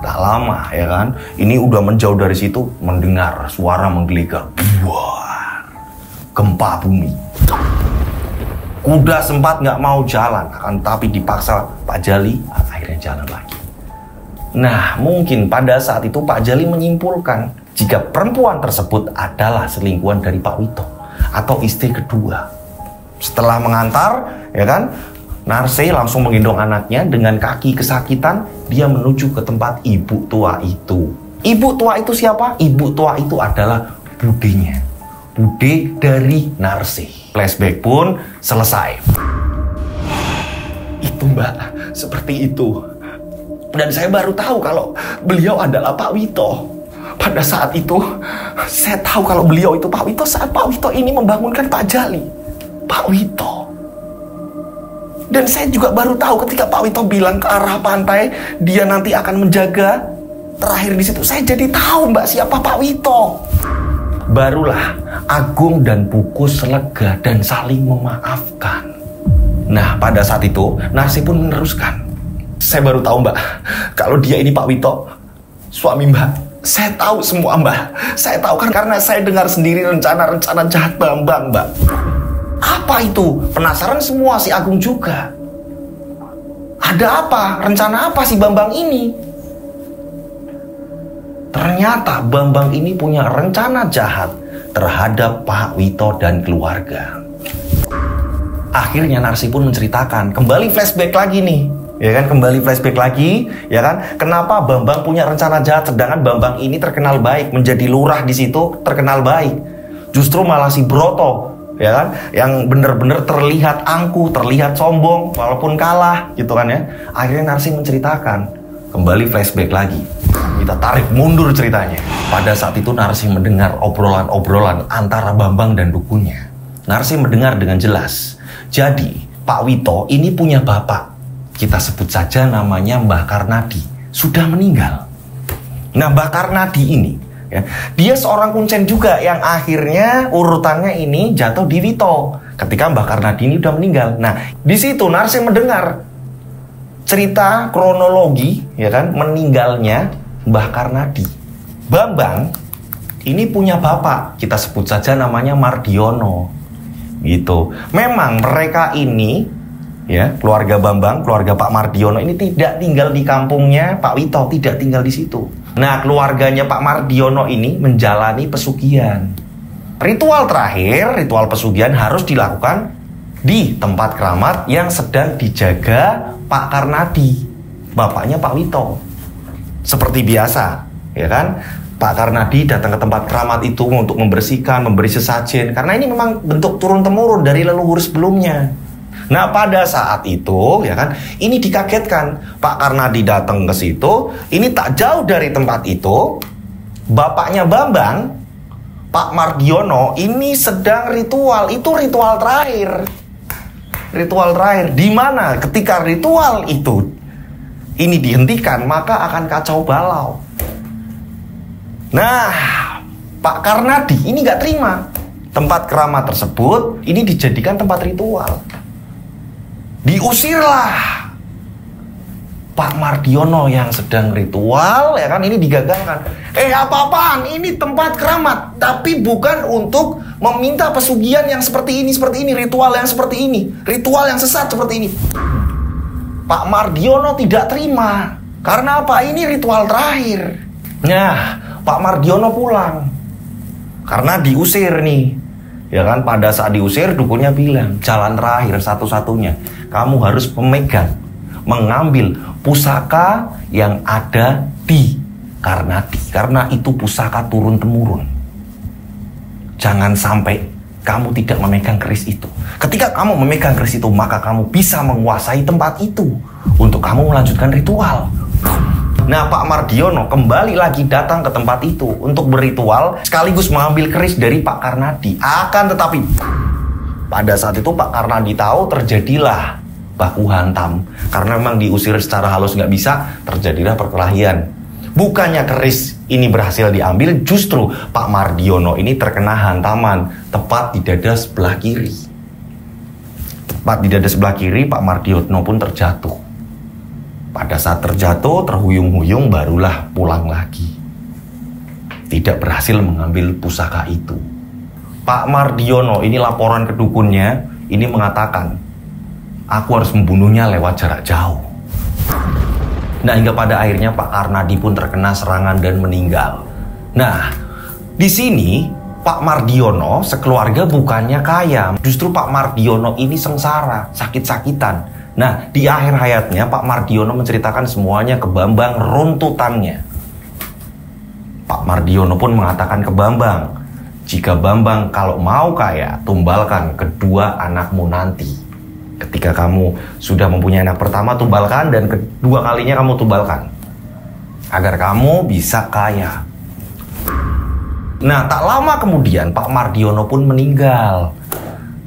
Tak lama ya kan, ini udah menjauh dari situ, mendengar suara menggelegar, buar, gempa bumi. Kuda sempat nggak mau jalan, akan tapi dipaksa Pak Jali akhirnya jalan lagi. Nah mungkin pada saat itu Pak Jali menyimpulkan jika perempuan tersebut adalah selingkuhan dari Pak Wito atau istri kedua. Setelah mengantar, ya kan, Narsih langsung menggendong anaknya dengan kaki kesakitan. Dia menuju ke tempat ibu tua itu. Ibu tua itu siapa? Ibu tua itu adalah budenya, bude dari Narsih. Flashback pun selesai. Itu Mbak, seperti itu. Dan saya baru tahu kalau beliau adalah Pak Wito. Pada saat itu, saya tahu kalau beliau itu Pak Wito saat Pak Wito ini membangunkan Pak Jali. Pak Wito. Dan saya juga baru tahu ketika Pak Wito bilang ke arah pantai, dia nanti akan menjaga. Terakhir di situ, saya jadi tahu Mbak siapa Pak Wito. Barulah Agung dan Pukus lega dan saling memaafkan. Nah, pada saat itu, Narsih pun meneruskan. Saya baru tahu Mbak, kalau dia ini Pak Wito, suami Mbak. Saya tahu semua Mbak. Saya tahu kan karena saya dengar sendiri rencana-rencana jahat Bambang Mbak. Apa itu? Penasaran semua si Agung juga. Ada apa? Rencana apa si Bambang ini? Ternyata Bambang ini punya rencana jahat terhadap Pak Wito dan keluarga. Akhirnya Narsih pun menceritakan, kembali flashback lagi nih. Ya kan, kembali flashback lagi, ya kan? Kenapa Bambang punya rencana jahat sedangkan Bambang ini terkenal baik, menjadi lurah di situ, terkenal baik. Justru malah si Broto, ya kan, yang benar-benar terlihat angkuh, terlihat sombong walaupun kalah gitu kan ya. Akhirnya Narsih menceritakan, kembali flashback lagi. Kita tarik mundur ceritanya. Pada saat itu Narsih mendengar obrolan-obrolan antara Bambang dan dukunya. Narsih mendengar dengan jelas. Jadi, Pak Wito ini punya bapak. Kita sebut saja namanya Mbah Karnadi. Sudah meninggal. Nah, Mbah Karnadi ini, ya, dia seorang kuncen juga yang akhirnya urutannya ini jatuh di Wito. Ketika Mbah Karnadi ini udah meninggal. Nah, di situ Narsih mendengar cerita kronologi, ya kan, meninggalnya Mbah Karnadi. Bambang ini punya bapak. Kita sebut saja namanya Mardiono. Gitu. Memang mereka ini, ya, keluarga Bambang, keluarga Pak Mardiono ini tidak tinggal di kampungnya Pak Wito, tidak tinggal di situ. Nah, keluarganya Pak Mardiono ini menjalani pesugihan. Ritual terakhir, ritual pesugihan harus dilakukan di tempat keramat yang sedang dijaga Pak Karnadi, bapaknya Pak Wito. Seperti biasa, ya kan? Pak Karnadi datang ke tempat keramat itu untuk membersihkan, memberi sesajen. Karena ini memang bentuk turun-temurun dari leluhur sebelumnya. Nah, pada saat itu, ya kan, ini dikagetkan. Pak Karnadi datang ke situ, ini tak jauh dari tempat itu, bapaknya Bambang, Pak Mardiono, ini sedang ritual. Itu ritual terakhir. Ritual terakhir. Di mana ketika ritual itu ini dihentikan, maka akan kacau balau. Nah, Pak Karnadi ini nggak terima. Tempat keramat tersebut ini dijadikan tempat ritual. Diusirlah Pak Mardiono yang sedang ritual, ya kan, ini digagalkan. Apa-apaan? Ini tempat keramat, tapi bukan untuk meminta pesugihan yang seperti ini, ritual yang seperti ini, ritual yang sesat seperti ini. Pak Mardiono tidak terima. Karena apa? Ini ritual terakhir. Nah, Pak Mardiono pulang karena diusir nih, ya kan. Pada saat diusir, dukunnya bilang, jalan terakhir satu-satunya, kamu harus memegang mengambil pusaka yang ada di Karnadi, karena itu pusaka turun-temurun. Jangan sampai kamu tidak memegang keris itu. Ketika kamu memegang keris itu, maka kamu bisa menguasai tempat itu untuk kamu melanjutkan ritual. Nah, Pak Mardiono kembali lagi datang ke tempat itu untuk berritual sekaligus mengambil keris dari Pak Karnadi. Akan tetapi pada saat itu Pak Karnadi tahu, terjadilah baku hantam. Karena memang diusir secara halus nggak bisa, terjadilah perkelahian. Bukannya keris ini berhasil diambil, justru Pak Mardiono ini terkena hantaman tepat di dada sebelah kiri. Tepat di dada sebelah kiri, Pak Mardiono pun terjatuh. Pada saat terjatuh, terhuyung-huyung, barulah pulang lagi. Tidak berhasil mengambil pusaka itu. Pak Mardiono, ini laporan ke dukunnya, ini mengatakan, aku harus membunuhnya lewat jarak jauh. Nah, hingga pada akhirnya Pak Karnadi pun terkena serangan dan meninggal. Nah, di sini Pak Mardiono sekeluarga bukannya kaya. Justru Pak Mardiono ini sengsara, sakit-sakitan. Nah, di akhir hayatnya Pak Mardiono menceritakan semuanya ke Bambang runtutannya. Pak Mardiono pun mengatakan ke Bambang, jika Bambang kalau mau kaya, tumbalkan kedua anakmu nanti. Ketika kamu sudah mempunyai anak pertama, tumbalkan, dan kedua kalinya kamu tumbalkan. Agar kamu bisa kaya. Nah, tak lama kemudian Pak Mardiono pun meninggal.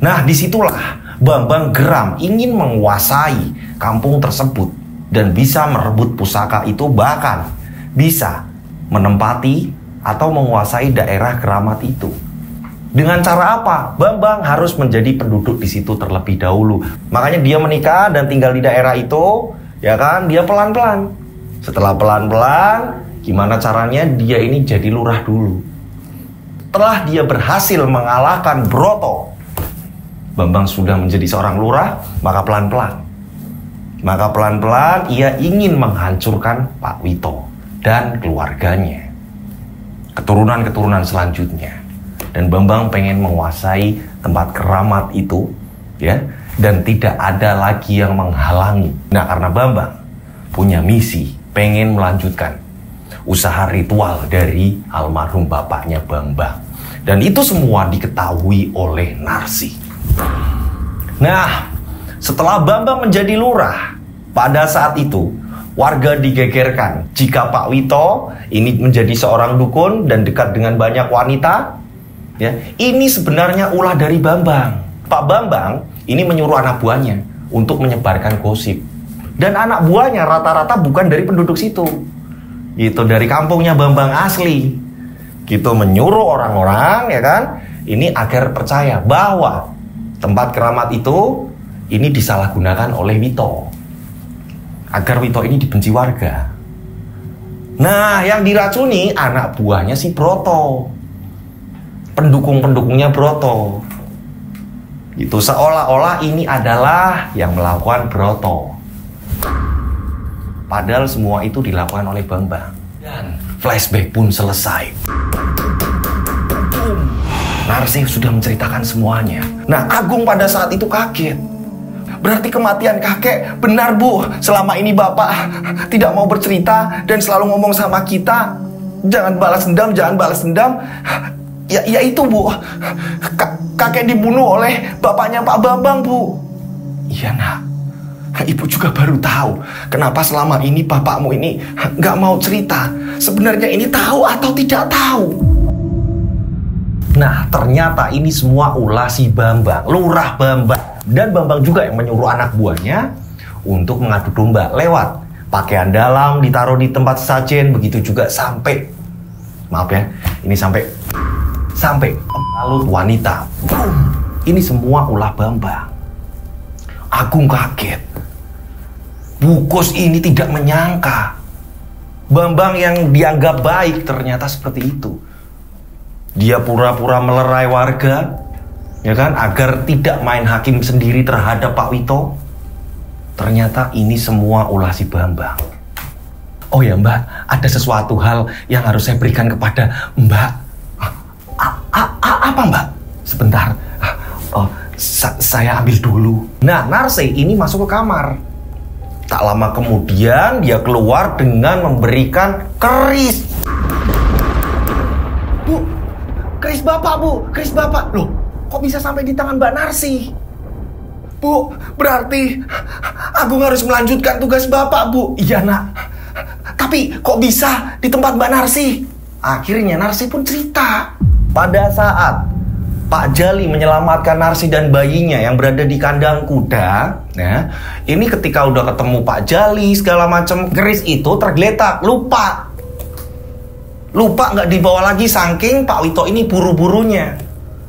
Nah, disitulah Bambang geram ingin menguasai kampung tersebut dan bisa merebut pusaka itu, bahkan bisa menempati atau menguasai daerah keramat itu. Dengan cara apa? Bambang harus menjadi penduduk di situ terlebih dahulu. Makanya dia menikah dan tinggal di daerah itu, ya kan? Dia pelan-pelan. Setelah pelan-pelan, gimana caranya dia ini jadi lurah dulu. Setelah dia berhasil mengalahkan Broto, Bambang sudah menjadi seorang lurah, maka pelan-pelan ia ingin menghancurkan Pak Wito dan keluarganya, keturunan-keturunan selanjutnya. Dan Bambang pengen menguasai tempat keramat itu, ya, dan tidak ada lagi yang menghalangi. Nah, karena Bambang punya misi, pengen melanjutkan usaha ritual dari almarhum bapaknya Bambang. Dan itu semua diketahui oleh Narsi. Nah, setelah Bambang menjadi lurah, pada saat itu warga digegerkan jika Pak Wito ini menjadi seorang dukun dan dekat dengan banyak wanita. Ya, ini sebenarnya ulah dari Bambang. Pak Bambang ini menyuruh anak buahnya untuk menyebarkan gosip. Dan anak buahnya rata-rata bukan dari penduduk situ. Itu dari kampungnya Bambang asli. Gitu, menyuruh orang-orang, ya kan, ini agar percaya bahwa tempat keramat itu ini disalahgunakan oleh Wito. Agar Wito ini dibenci warga. Nah, yang diracuni anak buahnya si Broto. Pendukung-pendukungnya Broto. Itu seolah-olah ini adalah yang melakukan Broto. Padahal semua itu dilakukan oleh Bambang. Dan flashback pun selesai. Narsi sudah menceritakan semuanya. Nah, Agung pada saat itu kaget. Berarti kematian kakek benar, Bu. Selama ini Bapak tidak mau bercerita dan selalu ngomong sama kita, jangan balas dendam, jangan balas dendam. Ya itu, Bu. Kakek dibunuh oleh bapaknya Pak Bambang, Bu. Iya, Nak. Ibu juga baru tahu kenapa selama ini bapakmu ini nggak mau cerita. Sebenarnya ini tahu atau tidak tahu? Nah, ternyata ini semua ulah si Bambang, lurah Bambang. Dan Bambang juga yang menyuruh anak buahnya untuk mengadu domba lewat pakaian dalam ditaruh di tempat sesajen, begitu juga sampai, maaf ya, ini sampai pembalut wanita. Ini semua ulah Bambang. Agung kaget. Bukus ini tidak menyangka Bambang yang dianggap baik ternyata seperti itu. Dia pura-pura melerai warga, ya kan, agar tidak main hakim sendiri terhadap Pak Wito. Ternyata ini semua ulah si Bambang. Oh ya, Mbak, ada sesuatu hal yang harus saya berikan kepada Mbak. Apa, Mbak? Sebentar. Saya ambil dulu. Nah, Narsi ini masuk ke kamar. Tak lama kemudian dia keluar dengan memberikan keris. Bu, keris Bapak, Bu. Keris Bapak. Loh, kok bisa sampai di tangan Mbak Narsi? Bu, berarti Agung harus melanjutkan tugas Bapak, Bu. Iya, Nak. Tapi kok bisa di tempat Mbak Narsi? Akhirnya Narsi pun cerita. Pada saat Pak Jali menyelamatkan Narsi dan bayinya yang berada di kandang kuda, ya, ini ketika udah ketemu Pak Jali segala macam, keris itu tergeletak, lupa nggak dibawa lagi saking Pak Wito ini buru-burunya.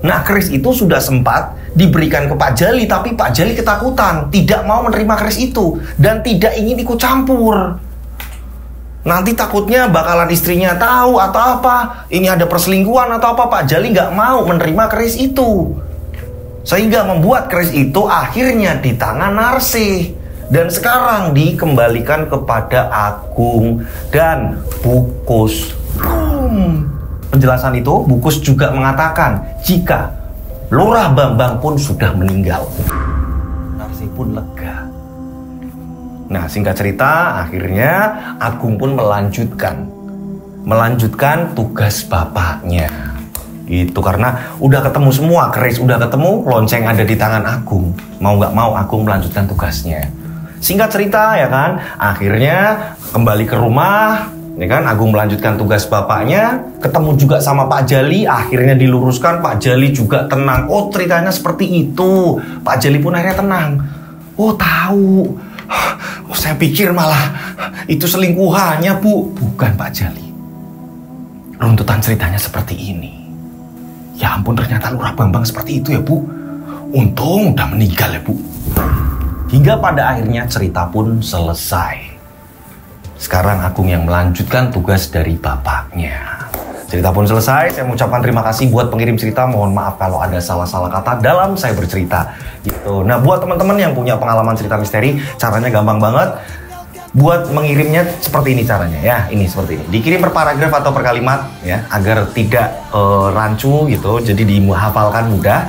Nah, keris itu sudah sempat diberikan ke Pak Jali, tapi Pak Jali ketakutan, tidak mau menerima keris itu dan tidak ingin ikut campur. Nanti takutnya bakalan istrinya tahu atau apa, ini ada perselingkuhan atau apa. Pak Jali nggak mau menerima keris itu, sehingga membuat keris itu akhirnya di tangan Narsi dan sekarang dikembalikan kepada Agung dan Bukus. Penjelasan itu, Bukus juga mengatakan jika Lurah Bambang pun sudah meninggal. Narsi pun lega. Nah, singkat cerita, akhirnya Agung pun melanjutkan tugas bapaknya. Gitu, karena udah ketemu semua, keris udah ketemu, lonceng ada di tangan Agung. Mau nggak mau Agung melanjutkan tugasnya. Singkat cerita ya kan, akhirnya kembali ke rumah, ya kan, Agung melanjutkan tugas bapaknya, ketemu juga sama Pak Jali, akhirnya diluruskan, Pak Jali juga tenang. Oh, ceritanya seperti itu. Pak Jali pun akhirnya tenang. Oh, tahu. Oh, saya pikir malah itu selingkuhannya, Bu. Bukan, Pak Jali. Runtutan ceritanya seperti ini. Ya ampun, ternyata Lurah Bambang seperti itu ya, Bu. Untung udah meninggal ya, Bu. Hingga pada akhirnya cerita pun selesai. Sekarang Agung yang melanjutkan tugas dari bapaknya. Cerita pun selesai. Saya mengucapkan terima kasih buat pengirim cerita. Mohon maaf kalau ada salah-salah kata dalam saya bercerita. Gitu. Nah, buat teman-teman yang punya pengalaman cerita misteri, caranya gampang banget. Buat mengirimnya seperti ini caranya ya. Ini seperti ini. Dikirim per paragraf atau per kalimat ya, agar tidak rancu gitu. Jadi dihafalkan mudah.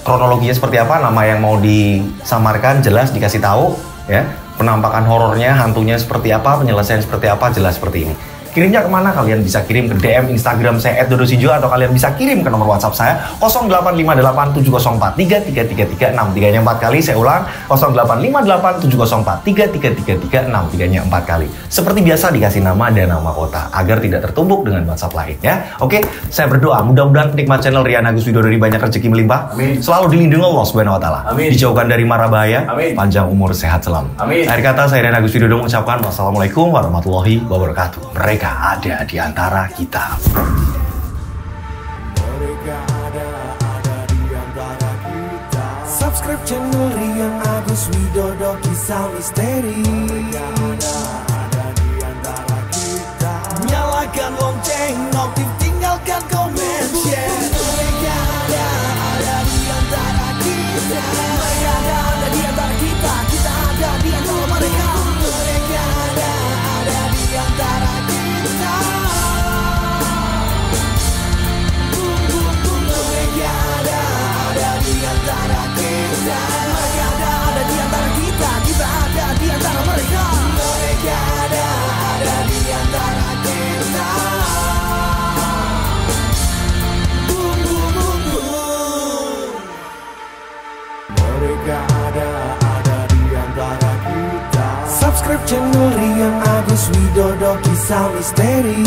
Kronologinya seperti apa, nama yang mau disamarkan jelas dikasih tahu ya. Penampakan horornya, hantunya seperti apa, penyelesaian seperti apa, jelas seperti ini. Kirimnya kemana? Kalian bisa kirim ke DM Instagram saya @dodosijo atau kalian bisa kirim ke nomor WhatsApp saya 085870433336, 3-nya 4 kali. Saya ulang, 085870433336, 4 kali. Seperti biasa dikasih nama dan nama kota agar tidak tertumpuk dengan WhatsApp lain ya. Oke, saya berdoa mudah-mudahan penikmat channel Rian Agus Widodo dari banyak rezeki melimpah. Amin. Selalu dilindungi Allah Subhanahu wa taala. Amin. Dijauhkan dari mara bahaya. Amin. Panjang umur, sehat selalu. Amin. Akhir kata saya Rian Agus Widodo mengucapkan wassalamualaikum warahmatullahi wabarakatuh. Mereka ada di antara kita. Mereka ada di antara kita. Subscribe channel Rian Agus Widodo, kisah misteri. Mereka ada di antara kita. Nyalakan lonceng, notif, tinggalkan komen, share. Mereka ada di antara kita. Mereka ada di antara kita. Kita ada di antara mereka. Mereka ada di antara kita. Subscribe channel Rian Agus Widodo, kisah misteri.